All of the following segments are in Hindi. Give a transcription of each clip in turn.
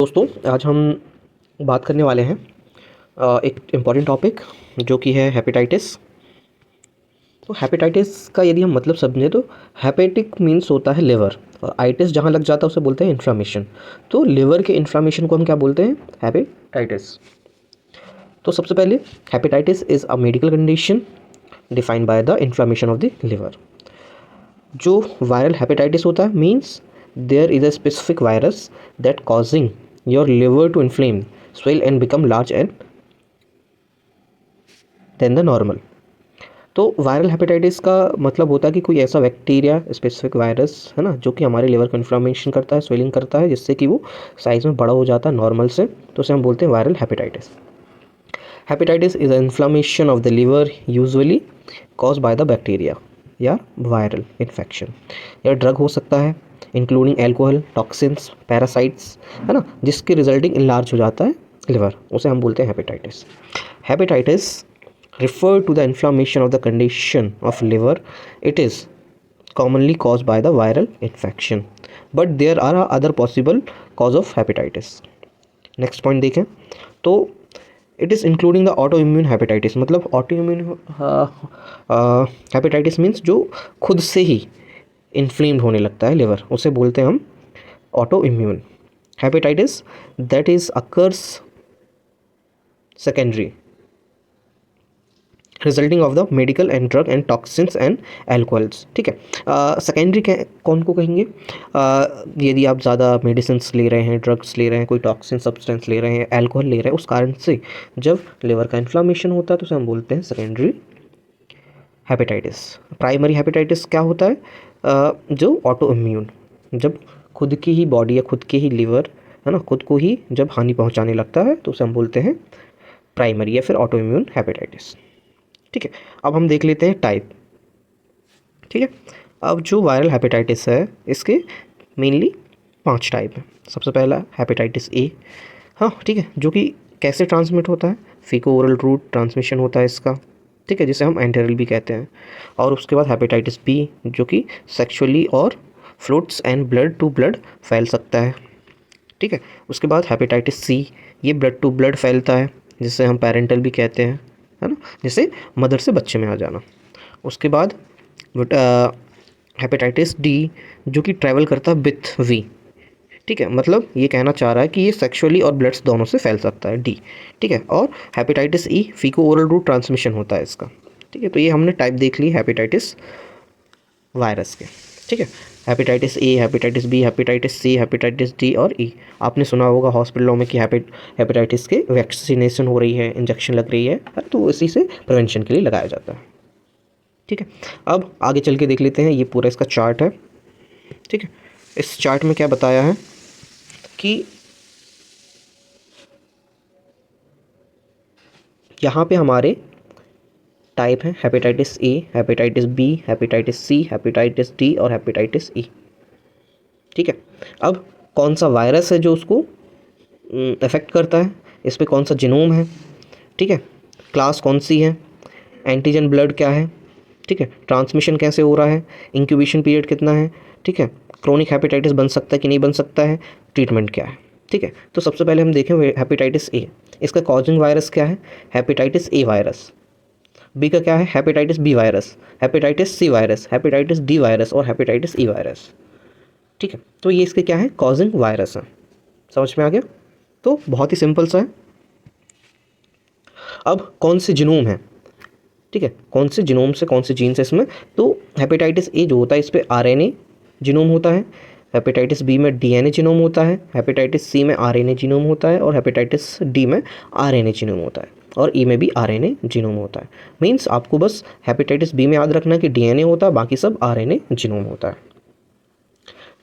दोस्तों, आज हम बात करने वाले हैं एक इम्पॉर्टेंट टॉपिक जो कि है हेपेटाइटिस। तो हेपेटाइटिस का यदि हम मतलब समझें तो हेपेटिक मीन्स होता है लिवर, और आइटिस जहाँ लग जाता है उसे बोलते हैं इन्फ्लामेशन। तो लिवर के इन्फ्लामेशन को हम क्या बोलते हैं? हेपेटाइटिस। तो सबसे पहले hepatitis is a medical condition defined by the inflammation of the liver. जो वायरल हेपेटाइटिस होता है means there is a specific virus that causing your liver to inflame, swell and become large and then the normal. तो वायरल हेपेटाइटिस का मतलब होता है कि कोई ऐसा बैक्टीरिया, स्पेसिफिक वायरस है ना, जो कि हमारे लिवर को इन्फ्लामेशन करता है, स्वेलिंग करता है, जिससे कि वो साइज़ में बड़ा हो जाता है नॉर्मल से, तो उसे हम बोलते हैं viral hepatitis. Hepatitis is inflammation of the liver usually cause by the bacteria या वायरल इन्फेक्शन। या ड्रग हो सकता है इंक्लूडिंग एल्कोहल, टॉक्सिन्स, पैरासाइट्स, है ना, जिसके रिजल्टिंग इनलार्ज हो जाता है लिवर, उसे हम बोलते हैं hepatitis. Hepatitis refer to the inflammation of the condition of liver. It is commonly caused by the viral infection, but there are other possible cause of hepatitis. Next point देखें तो it is including the autoimmune hepatitis। मतलब autoimmune hepatitis means जो खुद से ही इन्फ्लेम्ड होने लगता है लिवर, उसे बोलते हैं हम autoimmune hepatitis that is occurs secondary resulting of the medical and drug and toxins and alcohols. ठीक है, सेकेंडरी कौन को कहेंगे? यदि आप ज़्यादा मेडिसिन्स ले रहे हैं, ड्रग्स ले रहे हैं, कोई टॉक्सिन सब्सटेंस ले रहे हैं, एल्कोहल ले रहे हैं, उस कारण से जब लिवर का इन्फ्लामेशन होता है तो उसे हम बोलते हैं सेकेंडरी हेपेटाइटिस। प्राइमरी हेपेटाइटिस क्या होता है? जो ऑटो इम्यून, जब खुद की ही बॉडी या खुद के ही लिवर, है ना, खुद को ही जब हानि पहुंचाने लगता है तो उसे हम बोलते हैं प्राइमरी या फिर ऑटो इम्यून हेपेटाइटिस। ठीक है, अब हम देख लेते हैं टाइप। ठीक है, अब जो वायरल हेपेटाइटिस है इसके मेनली 5 टाइप हैं। सबसे पहला हेपेटाइटिस ए, हाँ ठीक है, जो कि कैसे ट्रांसमिट होता है? फीको ओरल रूट ट्रांसमिशन होता है इसका, ठीक है, जिसे हम एंटेरल भी कहते हैं। और उसके बाद हेपेटाइटिस बी, जो कि सेक्सुअली और fluids and blood to blood फैल सकता है। ठीक है, उसके बाद हेपेटाइटिस सी, ये ब्लड टू ब्लड फैलता है, जिसे हम पेरेंटल भी कहते हैं, है ना, जैसे मदर से बच्चे में आ जाना। उसके बाद हेपेटाइटिस डी, जो कि ट्रैवल करता है विथ वी। ठीक है, मतलब ये कहना चाह रहा है कि ये सेक्सुअली और ब्लड्स दोनों से फैल सकता है, डी। ठीक है, और hepatitis E, feco oral route transmission होता है इसका। ठीक है, तो ये हमने टाइप देख ली हेपेटाइटिस वायरस के। ठीक है, hepatitis A, hepatitis B, hepatitis C, hepatitis D और ई। आपने सुना होगा हॉस्पिटलों में कि हेपेटाइटिस के वैक्सीनेशन हो रही है, इंजेक्शन लग रही है, तो इसी से प्रिवेंशन के लिए लगाया जाता है। ठीक है, अब आगे चल के देख लेते हैं, ये पूरा इसका चार्ट है। ठीक है, इस चार्ट में क्या बताया है कि यहाँ पे हमारे टाइप हैं hepatitis A, hepatitis B, hepatitis C, hepatitis D और हेपेटाइटिस ई। ठीक है, अब कौन सा वायरस है जो उसको अफेक्ट करता है, इस पर कौन सा जीनोम है, ठीक है, क्लास कौन सी है, एंटीजन ब्लड क्या है, ठीक है, ट्रांसमिशन कैसे हो रहा है, इंक्यूबेशन पीरियड कितना है, ठीक है, क्रोनिक हेपेटाइटिस बन सकता है कि नहीं बन सकता है, ट्रीटमेंट क्या है। ठीक है, तो सबसे पहले हम देखें हेपेटाइटिस ए, इसका कॉजिंग वायरस क्या है? हेपेटाइटिस ए वायरस। बी का क्या है? Hepatitis B virus, hepatitis C virus, hepatitis D virus और हेपेटाइटिस ई वायरस। ठीक है, तो ये इसके क्या है? कॉजिंग वायरस है। समझ में आ गया? तो बहुत ही सिंपल सा है। अब कौन से जीनोम है? ठीक है, कौन से जीनोम से, कौन से जीन से इसमें? तो हेपेटाइटिस ए जो होता है इस पर आरएनए जीनोम होता है, हेपेटाइटिस बी में डीएनए जीनोम होता है, हेपेटाइटिस सी में आरएनए जीनोम होता है और हेपेटाइटिस डी में आरएनए जीनोम होता है, और ई में भी आरएनए जीनोम होता है। मीन्स आपको बस हेपेटाइटिस बी में याद रखना है कि डीएनए होता है, बाकी सब आरएनए जीनोम होता है।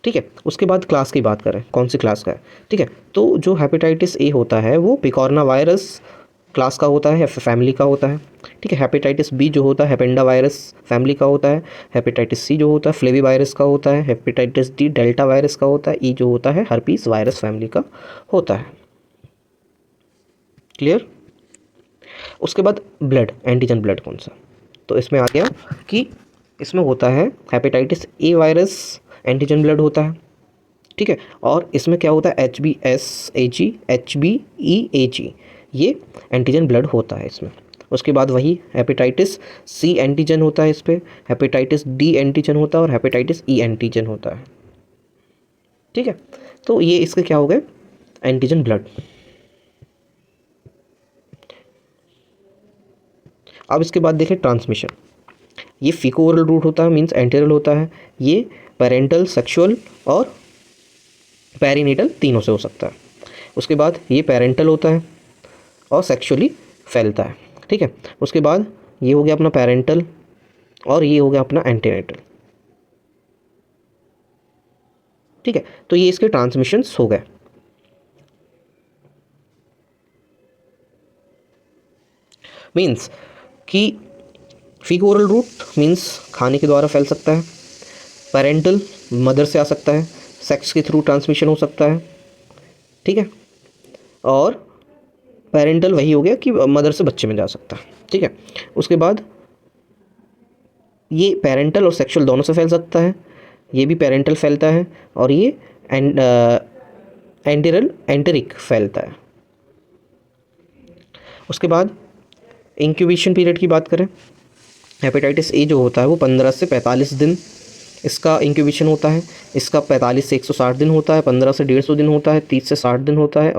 ठीक है, उसके बाद क्लास की बात करें, कौन सी क्लास का है? ठीक है, तो जो हेपेटाइटिस ए होता है वो पिकॉर्ना वायरस क्लास का होता है या फैमिली का होता है। ठीक है, हेपेटाइटिस बी जो होता है हेपेंडा वायरस फैमिली का होता है, हेपेटाइटिस सी जो होता है फ्लेवी वायरस का होता है, हेपेटाइटिस डी डेल्टा वायरस का होता है, ई जो होता है हर्पीस वायरस फैमिली का होता है। क्लियर? उसके बाद ब्लड, एंटीजन ब्लड कौन सा? तो इसमें आ गया कि इसमें होता है हेपेटाइटिस ए वायरस एंटीजन ब्लड होता है। ठीक है। और इसमें क्या होता है, HbS Ag HbE Ag, ये एंटीजन ब्लड होता है इसमें। उसके बाद वही हेपेटाइटिस सी एंटीजन होता है इस पर, हेपेटाइटिस डी एंटीजन होता है और हेपेटाइटिस ई एंटीजन होता है। ठीक है, तो ये इसके क्या हो गए, एंटीजन ब्लड। अब इसके बाद देखें ट्रांसमिशन। ये फीको ओरल रूट होता है, मीन्स एंटेरल होता है। ये पेरेंटल, सेक्सुअल और पेरिनेटल तीनों से हो सकता है। उसके बाद ये पेरेंटल होता है और सेक्सुअली फैलता है। ठीक है, उसके बाद ये हो गया अपना पेरेंटल और ये हो गया अपना एंटीनेटल। ठीक है, तो ये इसके ट्रांसमिशंस हो गए। मीन्स कि फीको ओरल रूट मीन्स खाने के द्वारा फैल सकता है, पेरेंटल मदर से आ सकता है, सेक्स के थ्रू ट्रांसमिशन हो सकता है। ठीक है, और पेरेंटल वही हो गया कि मदर से बच्चे में जा सकता है। ठीक है, उसके बाद ये पेरेंटल और सेक्सुअल दोनों से फैल सकता है, ये भी पेरेंटल फैलता है और ये एंटेरिक फैलता है। उसके बाद इंक्यूबेशन पीरियड की बात करें, हेपेटाइटिस ए जो होता है वो 15 से 45 दिन इसका इंक्यूबेशन होता है। इसका 45 से 160 दिन होता है, 15 से 150 दिन होता है, 30 से 60 दिन होता है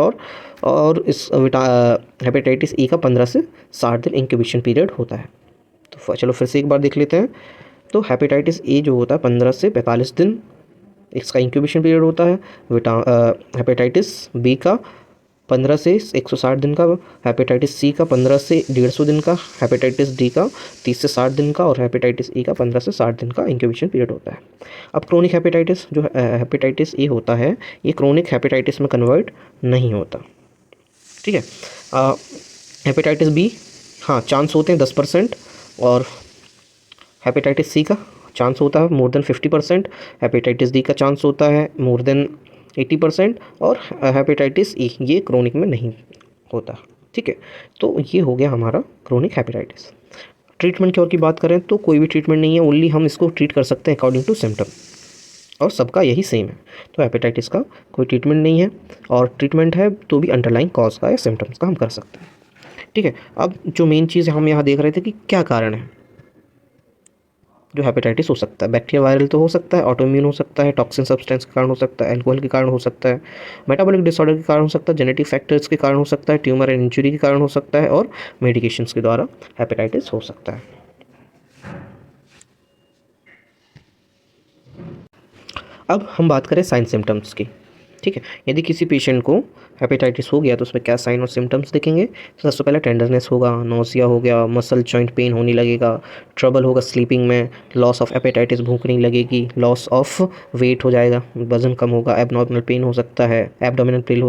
और इस हेपेटाइटिस ई का 15 से 60 दिन इंक्यूबेशन पीरियड होता है। तो चलो फिर से एक बार देख लेते हैं। तो हेपेटाइटिस ए जो होता है 15 से 45 दिन इसका इंक्यूबेशन पीरियड होता है। हेपेटाइटिस बी का 15 से 160 दिन का, हेपेटाइटिस सी का 15 से 150 दिन का, हेपेटाइटिस डी का 30 से 60 दिन का और हेपेटाइटिस ई का 15 से 60 दिन का इंक्यूबेशन पीरियड होता है। अब क्रोनिक हेपेटाइटिस जो हेपेटाइटिस ए होता है, ये क्रोनिक हेपेटाइटिस में कन्वर्ट नहीं होता। ठीक है, हेपेटाइटिस बी, हाँ चांस होते हैं 10%, और हेपेटाइटिस सी का चांस होता है मोर देन 50%, हेपेटाइटिस डी का चांस होता है मोर देन 80% और हेपेटाइटिस ई ये क्रोनिक में नहीं होता। ठीक है, तो ये हो गया हमारा क्रोनिक हेपेटाइटिस। ट्रीटमेंट की और की बात करें तो कोई भी ट्रीटमेंट नहीं है, ओनली हम इसको ट्रीट कर सकते हैं अकॉर्डिंग टू सिम्टम, और सबका यही सेम है। तो हेपेटाइटिस का कोई ट्रीटमेंट नहीं है, और ट्रीटमेंट है तो भी अंडरलाइंग कॉज का या सिम्टम्स का हम कर सकते हैं। ठीक है, अब जो मेन चीज़ हम यहाँ देख रहे थे कि क्या कारण है जो हेपेटाइटिस हो सकता है। बैक्टीरिया वायरल तो हो सकता है, ऑटोइम्यून हो सकता है, टॉक्सिन सब्सटेंस के कारण हो सकता है, अल्कोहल के कारण हो सकता है, मेटाबॉलिक डिसऑर्डर के कारण हो सकता है, जेनेटिक फैक्टर्स के कारण हो सकता है, ट्यूमर एंड इंजुरी के कारण हो सकता है, और मेडिकेशंस के द्वारा हेपेटाइटिस हो सकता है। अब हम बात करें साइन सिम्टम्स की। ठीक है, यदि किसी पेशेंट को हेपेटाइटिस हो गया तो उसमें क्या साइन और सिम्टम्स दिखेंगे। तो सबसे पहले टेंडरनेस होगा, नोसिया हो गया, मसल जॉइंट पेन होने लगेगा, ट्रबल होगा स्लीपिंग में, लॉस ऑफ एपेटाइटिस, भूख नहीं लगेगी, लॉस ऑफ वेट हो जाएगा, वजन कम होगा, एबनॉर्मल पेन हो सकता है, एब्डोमिनल पेन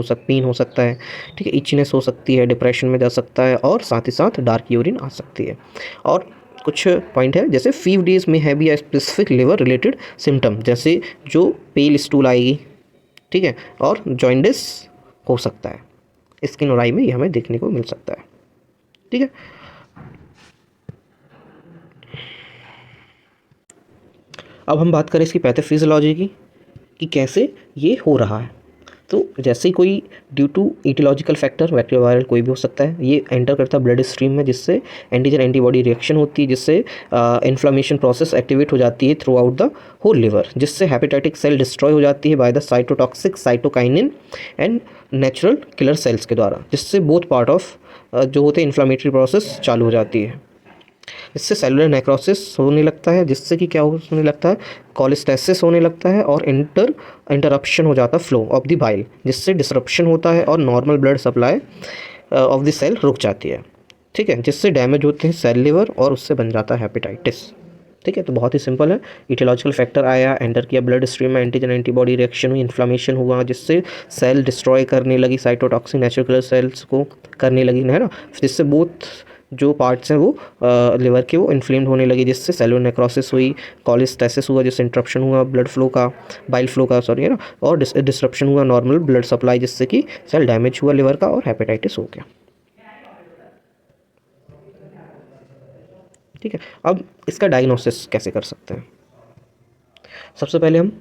हो सकता है। ठीक है, इचनेस हो सकती है, डिप्रेशन में जा सकता है, और साथ ही साथ डार्क यूरिन आ सकती है। और कुछ पॉइंट है जैसे फीव डेज में है भी a specific liver related symptom, जैसे जो पेल स्टूल आएगी, ठीक है, और जॉइंडिस हो सकता है, स्किन और आई में ये हमें देखने को मिल सकता है। ठीक है, अब हम बात करें इसकी पैथोफिजियोलॉजी की कि कैसे ये हो रहा है। तो जैसे ही कोई due to aetiological factor, bacteria viral कोई भी हो सकता है, ये एंटर करता है ब्लड स्ट्रीम में, जिससे एंटीजन एंटीबॉडी रिएक्शन होती है, जिससे इन्फ्लामेशन प्रोसेस एक्टिवेट हो जाती है throughout the whole liver, जिससे हेपेटाइटिक सेल डिस्ट्रॉय हो जाती है by the cytotoxic cytokinin and natural killer cells के द्वारा, जिससे बोथ पार्ट ऑफ जो होते हैं इन्फ्लामेटरी प्रोसेस चालू हो जाती है। इससे सेलुलर नेक्रोसिस होने लगता है, जिससे कि क्या होने लगता है, कोलेस्टेसिस होने लगता है, और इंटरप्शन हो जाता है फ्लो ऑफ द बाइल, जिससे डिसरप्शन होता है और normal blood supply of the cell रुक जाती है। ठीक है, जिससे डैमेज होते हैं सेल लिवर और उससे बन जाता है हेपेटाइटिस। ठीक है, तो बहुत ही सिंपल है, इटियोलॉजिकल फैक्टर आया, एंटर किया ब्लड स्ट्रीम में, एंटीजन एंटीबॉडी रिएक्शन हुई, इन्फ्लामेशन हुआ, जिससे सेल डिस्ट्रॉय करने लगी, साइटोटॉक्सिक नेचुरल किलर सेल्स को करने लगी, है ना, जिससे बोथ जो पार्ट्स हैं वो लिवर के वो इन्फ्लेम्ड होने लगी, जिससे सेलुलर नेक्रोसिस हुई, कोलेस्टेसिस हुआ, जिससे इंटरप्शन हुआ ब्लड फ्लो का, बाइल फ्लो का, सॉरी, है ना, और डिसरप्शन हुआ नॉर्मल ब्लड सप्लाई, जिससे कि सेल डैमेज हुआ लिवर का और हेपेटाइटिस हो गया। ठीक है, अब इसका डायग्नोसिस कैसे कर सकते हैं। सबसे पहले हम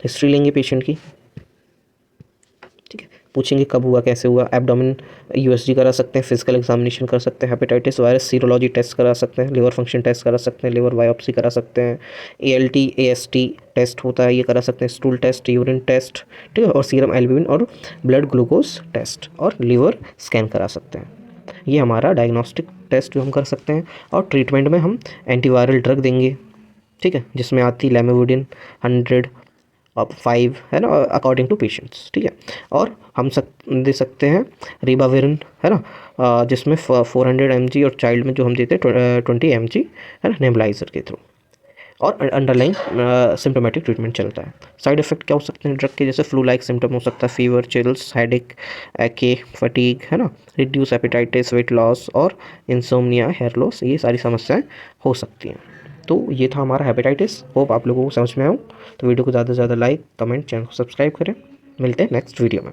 हिस्ट्री लेंगे पेशेंट की, पूछेंगे कब हुआ, कैसे हुआ। एब्डोमेन यूएसजी करा सकते हैं, फिजिकल एग्जामिनेशन कर सकते हैं, हेपेटाइटिस वायरस सीरोलॉजी टेस्ट करा सकते हैं, लिवर फंक्शन टेस्ट करा सकते हैं, लिवर बायोप्सी करा सकते हैं, एएलटी एएसटी टेस्ट होता है ये करा सकते हैं, स्टूल टेस्ट, यूरिन टेस्ट, ठीक है, और सीरम एल्ब्यूमिन और ब्लड ग्लूकोज टेस्ट और लिवर स्कैन करा सकते हैं। ये हमारा डायग्नोस्टिक टेस्ट जो हम कर सकते हैं। और ट्रीटमेंट में हम एंटीवायरल ड्रग देंगे, ठीक है, जिसमें आती लेमिविडिन 100 और 5 है ना, अकॉर्डिंग टू पेशेंट्स, ठीक है। और हम दे सकते हैं रिबाविरिन, है ना, जिसमें 400 mg, और चाइल्ड में जो हम देते हैं 20 mg, है ना, नेबुलाइजर के थ्रू। और अंडरलाइन सिम्टोमेटिक ट्रीटमेंट चलता है। साइड इफेक्ट क्या हो सकते हैं ड्रग के, जैसे फ्लू लाइक सिम्टम हो सकता है, फीवर, चिल्स, हेडेक, एके, फटीग, है ना, रिड्यूस एपिटाइटिस, वेट लॉस और इंसोम्निया, हेयर लॉस, ये सारी समस्याएं हो सकती हैं। तो ये था हमारा हेपेटाइटिस। होप आप लोगों को समझ में आऊँ। तो वीडियो को ज़्यादा से ज़्यादा लाइक, कमेंट, चैनल को सब्सक्राइब करें। मिलते हैं नेक्स्ट वीडियो में।